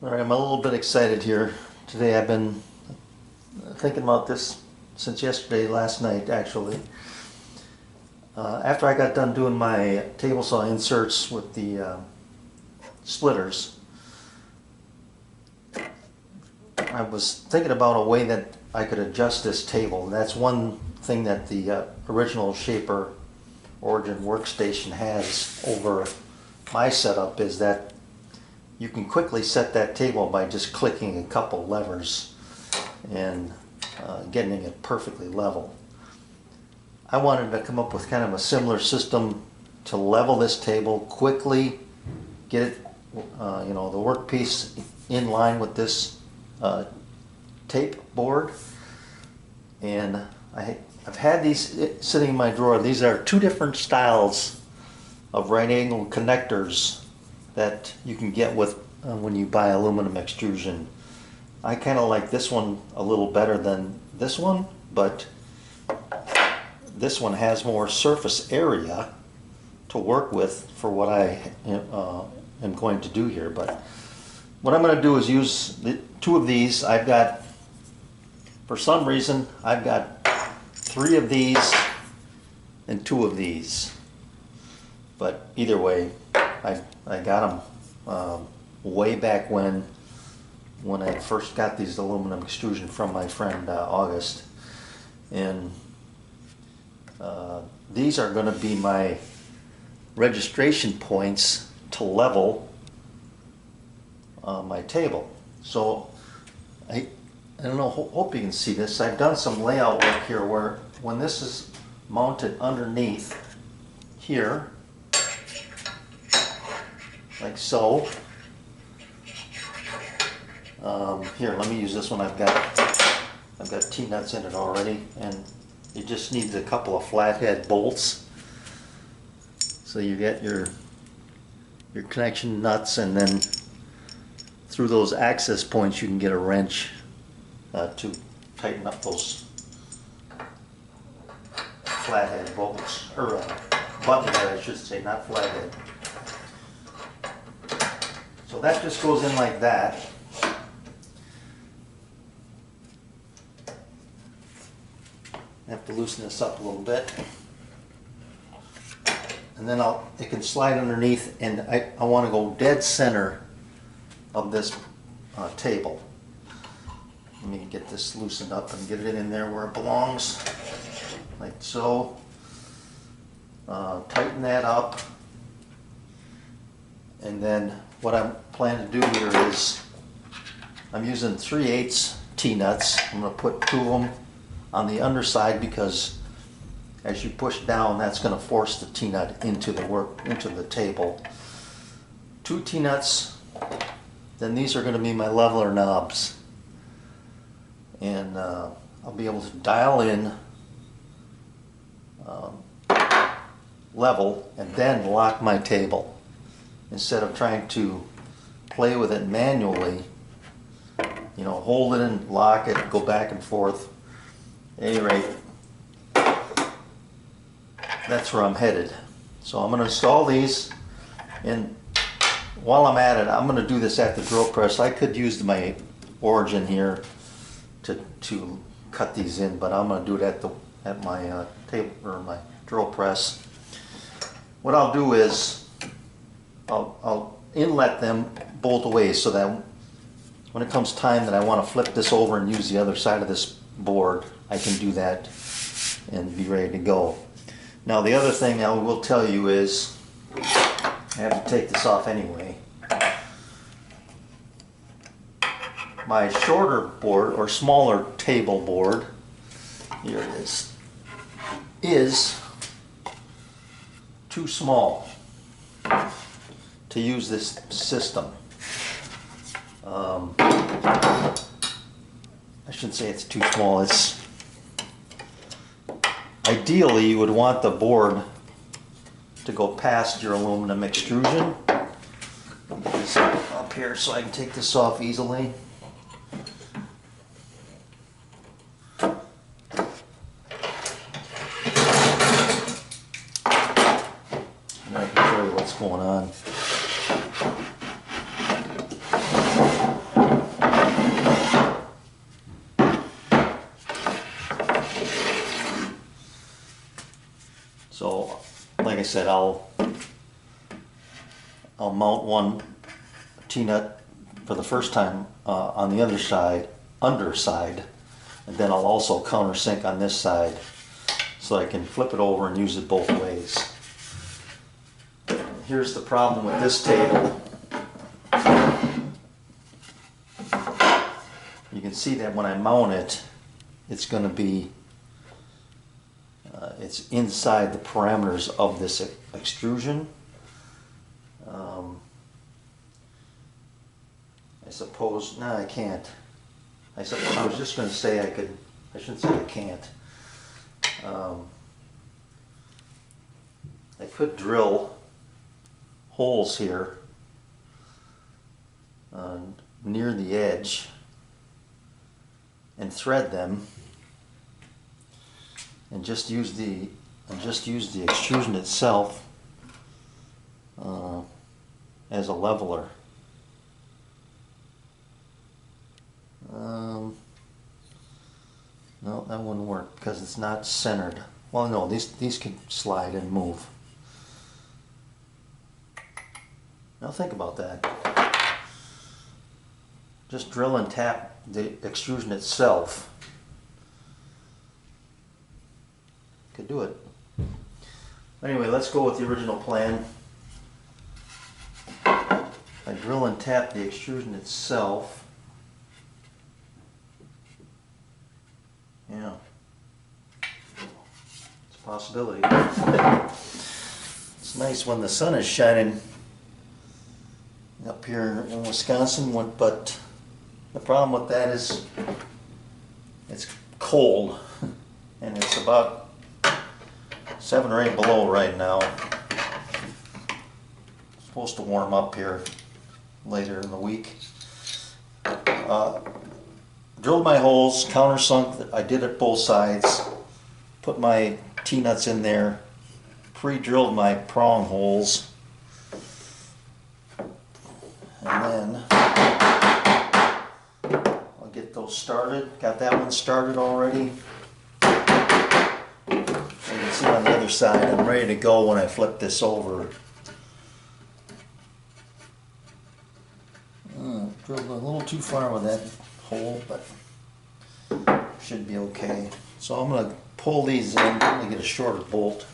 All right, I'm a little bit excited here. Today I've been thinking about this since yesterday, last night actually. After I got done doing my table saw inserts with the splitters, I was thinking about a way that I could adjust this table. That's one thing that the original Shaper Origin workstation has over my setup, is that you can quickly set that table by just clicking a couple levers and getting it perfectly level. I wanted to come up with kind of a similar system to level this table quickly, get it, the workpiece in line with this tape board. And I've had these sitting in my drawer. These are two different styles of right angle connectors that you can get with when you buy aluminum extrusion. I kind of like this one a little better than this one, but this one has more surface area to work with for what I am going to do here. But what I'm going to do is use two of these. I've got, for some reason, I've got 3 of these and 2 of these. But either way, I got them way back when I first got these aluminum extrusion from my friend August. And these are going to be my registration points to level my table. So I don't know, hope you can see this. I've done some layout work here where when this is mounted underneath here, like so. Here, let me use this one. I've got T-nuts in it already, and it just needs a couple of flathead bolts. So you get your connection nuts, and then through those access points you can get a wrench to tighten up those flathead bolts, or button head I should say, not flathead. So that just goes in like that. I have to loosen this up a little bit. And then it can slide underneath, and I want to go dead center of this table. Let me get this loosened up and get it in there where it belongs, like so. Tighten that up. And then what I plan to do here is I'm using 3/8 T-nuts. I'm going to put 2 of them on the underside because as you push down, that's going to force the T-nut into the table. 2 T-nuts. Then these are going to be my leveler knobs, and I'll be able to dial in level and then lock my table instead of trying to play with it manually. Hold it and lock it, go back and forth. At any rate, that's where I'm headed. So I'm going to install these, and while I'm at it, I'm going to do this at the drill press. I could use my Origin here to cut these in, but I'm going to do it at my table, or my drill press. What I'll do is I'll inlet them both ways so that when it comes time that I want to flip this over and use the other side of this board, I can do that and be ready to go. Now the other thing I will tell you is, I have to take this off anyway. My shorter board, or smaller table board, here it is too small to use this system. I shouldn't say it's too small. It's ideally you would want the board to go past your aluminum extrusion. Put this up here so I can take this off easily. And I can show you what's going on. said, I'll mount one T-nut for the first time on the other side, underside, and then I'll also countersink on this side so I can flip it over and use it both ways. Here's the problem with this table. You can see that when I mount it, it's going to be it's inside the parameters of this extrusion. I suppose, no, I can't. I was just going to say I could, I shouldn't say I can't. I could drill holes here near the edge and thread them and just use the extrusion itself as a leveler. No, that wouldn't work because it's not centered. Well, no, these can slide and move. Now think about that. Just drill and tap the extrusion itself. Could do it. Anyway, let's go with the original plan. I drill and tap the extrusion itself. Yeah, it's a possibility. It's nice when the sun is shining up here in Wisconsin, but the problem with that is it's cold, and it's about 7 or 8 below right now. It's supposed to warm up here later in the week. Drilled my holes, countersunk, I did it both sides, put my T-nuts in there, pre-drilled my prong holes, and then I'll get those started. Got that one started already. You can see on the other side, I'm ready to go when I flip this over. Drilled a little too far with that hole, but should be okay. So I'm going to pull these in. I'm going to get a shorter bolt.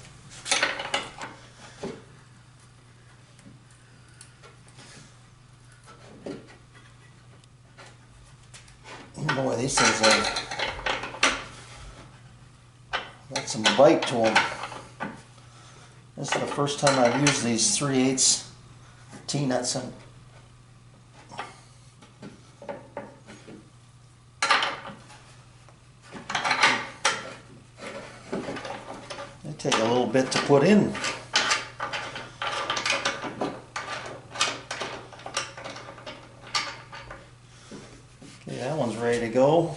Boy, these things got some bite to them. This is the first time I've used these 3/8 T-nuts. They take a little bit to put in. Okay, that one's ready to go.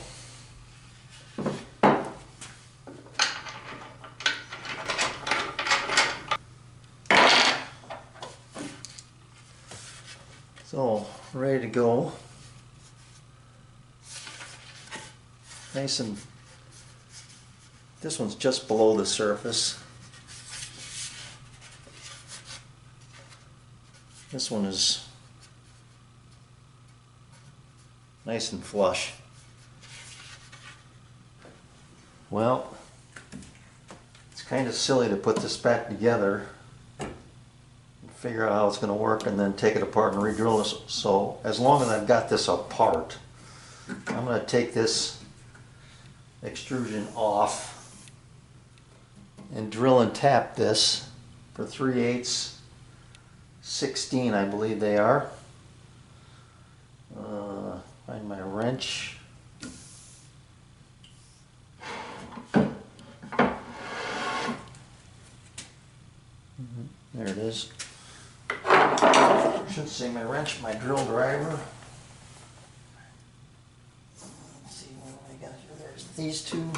So, ready to go. Nice and, this one's just below the surface. This one is nice and flush. Well, it's kind of silly to put this back together, figure out how it's going to work, and then take it apart and re-drill this. So as long as I've got this apart, I'm going to take this extrusion off and drill and tap this for 3/8 16, I believe they are. Find my wrench. There it is. I should say my wrench, my drill driver. Let's see what I got here. There's these two.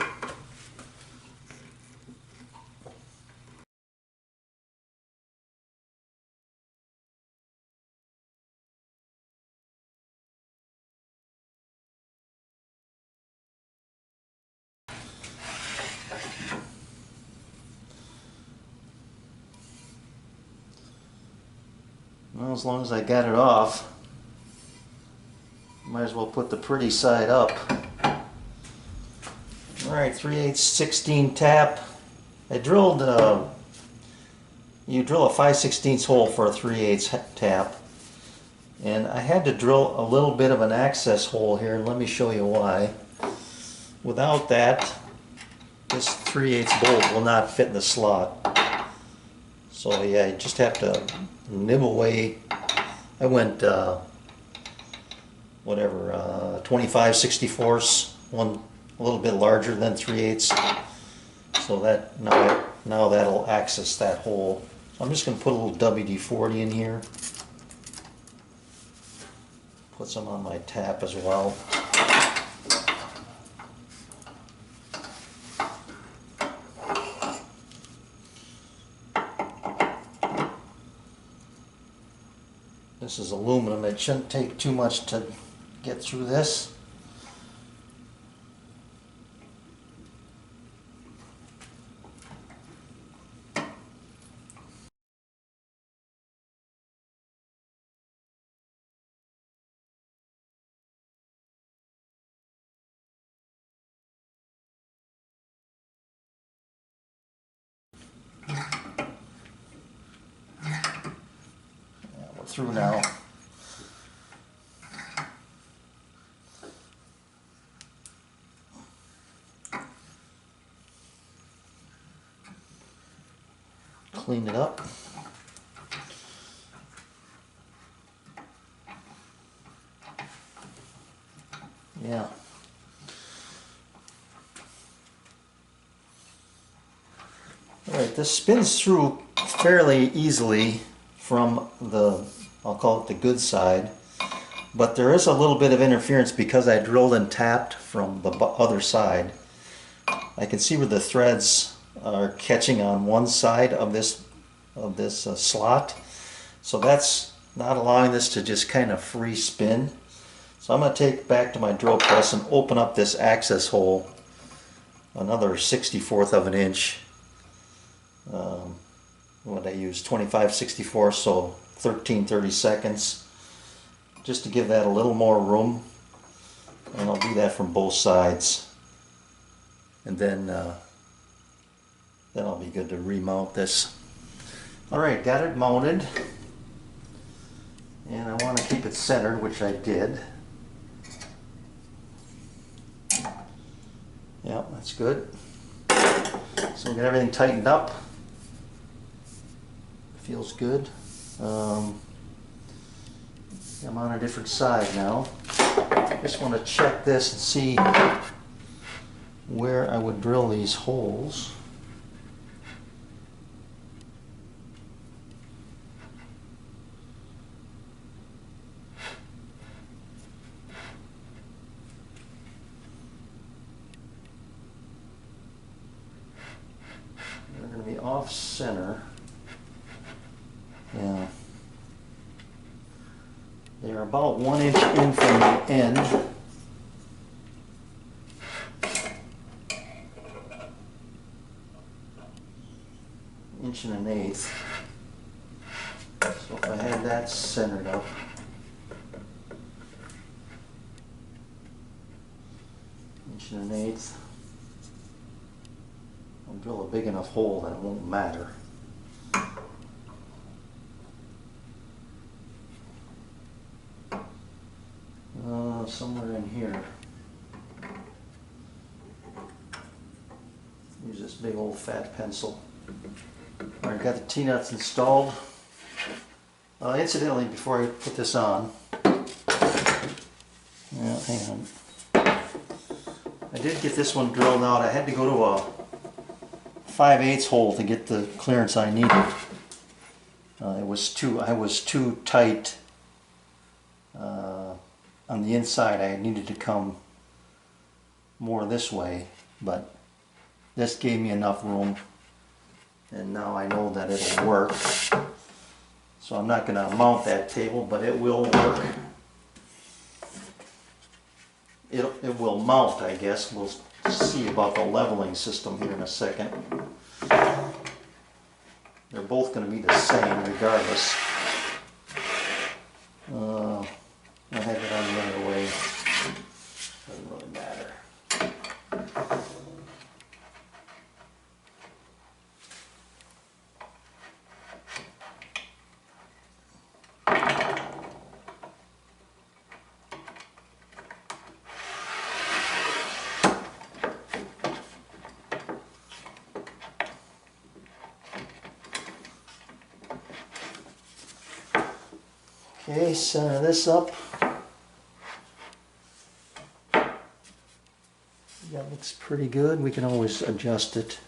Well, as long as I got it off, might as well put the pretty side up. Alright, 3/8 16 tap. I drilled, you drill a 5/16 hole for a 3/8 tap. And I had to drill a little bit of an access hole here, and let me show you why. Without that, this 3/8 bolt will not fit in the slot. So yeah, you just have to nibble away. I went, 25/64, one a little bit larger than 3/8. So that now that'll access that hole. So I'm just going to put a little WD-40 in here. Put some on my tap as well. This is aluminum. It shouldn't take too much to get through this. Through now. Clean it up. Yeah. All right, this spins through fairly easily from the, I'll call it the good side, but there is a little bit of interference because I drilled and tapped from the other side. I can see where the threads are catching on one side of this slot, so that's not allowing this to just kind of free spin. So I'm going to take it back to my drill press and open up this access hole another 1/64 of an inch. What I use, 25/64, so 13/32, just to give that a little more room, and I'll do that from both sides, and then I'll be good to remount this. Alright, got it mounted, and I want to keep it centered, which I did. Yeah, that's good. So we got everything tightened up. Feels good. I'm on a different side now. Just want to check this and see where I would drill these holes. They're going to be off center. Yeah. They're about 1 inch in from the end. Inch and 1/8. So if I had that centered up. Inch and 1/8. I'll drill a big enough hole that it won't matter. Somewhere in here. Use this big old fat pencil. Alright, got the T-nuts installed. Incidentally, before I put this on, yeah, hang on. I did get this one drilled out. I had to go to a 5/8 hole to get the clearance I needed. I was too tight on the inside. I needed to come more this way, but this gave me enough room, and now I know that it'll work. So I'm not going to mount that table, but it will work. It will mount, I guess. We'll see about the leveling system here in a second. They're both going to be the same regardless. Okay, center this up. That looks pretty good. We can always adjust it.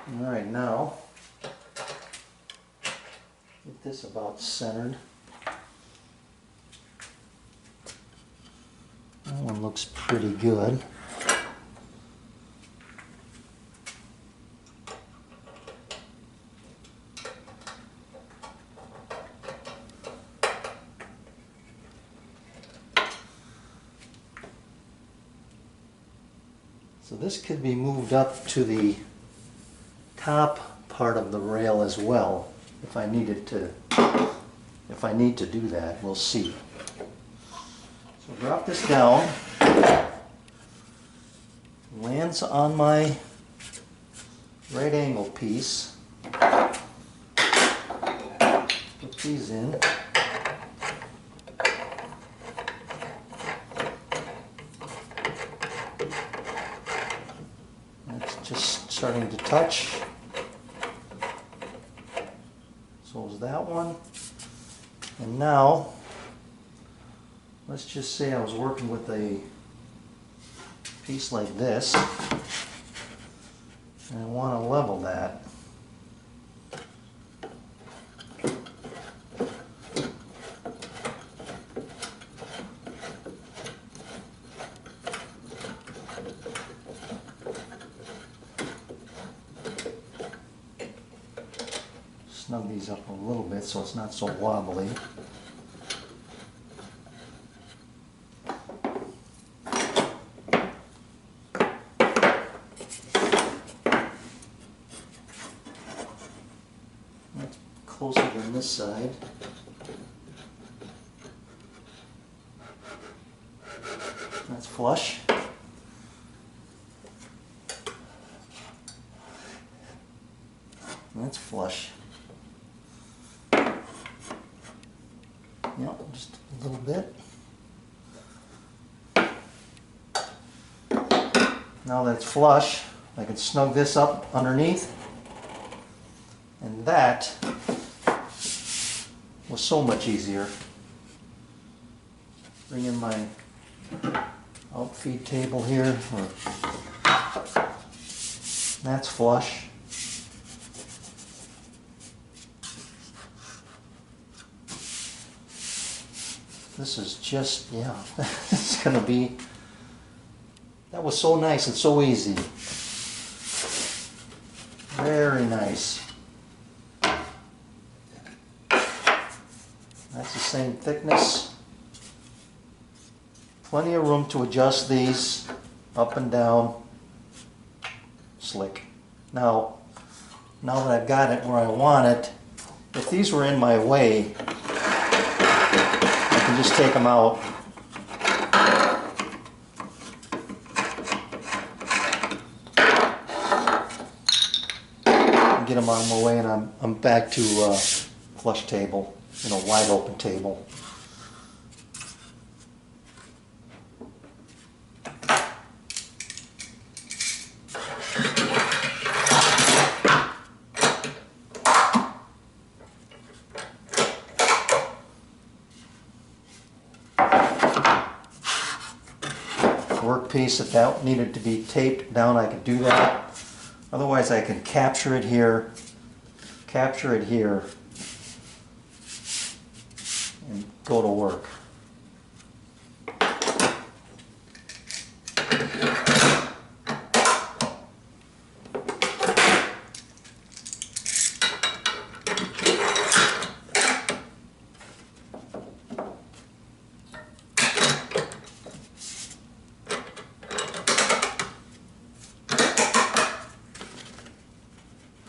All right, now get this about centered. That one looks pretty good. So this could be moved up to the top part of the rail as well if I need to do that. We'll see. So drop this down. Lands on my right angle piece. Put these in. That's just starting to touch. So is that one. And now, let's just say I was working with a piece like this, and I want to level that. Snug these up a little bit so it's not so wobbly. That's closer than this side. That's flush. That's flush. Yep, just a little bit. Now that it's flush, I can snug this up underneath. And that was so much easier. Bring in my outfeed table here. That's flush. This is just, yeah, it's gonna be, that was so nice and so easy. Very nice. That's the same thickness. Plenty of room to adjust these up and down. Slick. Now that I've got it where I want it, if these were in my way, I can just take them out. And get them out of my way, and I'm back to flush table, wide open table. Workpiece, if that needed to be taped down, I could do that. Otherwise, I can capture it here, and go to work.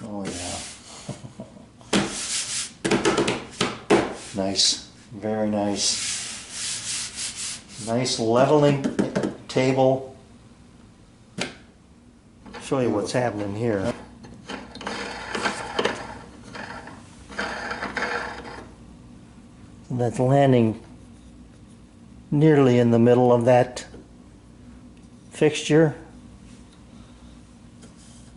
Oh yeah. Nice, very nice. Nice leveling table. Show you what's happening here. that's landing nearly in the middle of that fixture.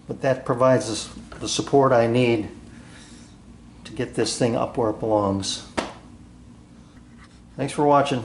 But that provides us the support I need to get this thing up where it belongs. Thanks for watching.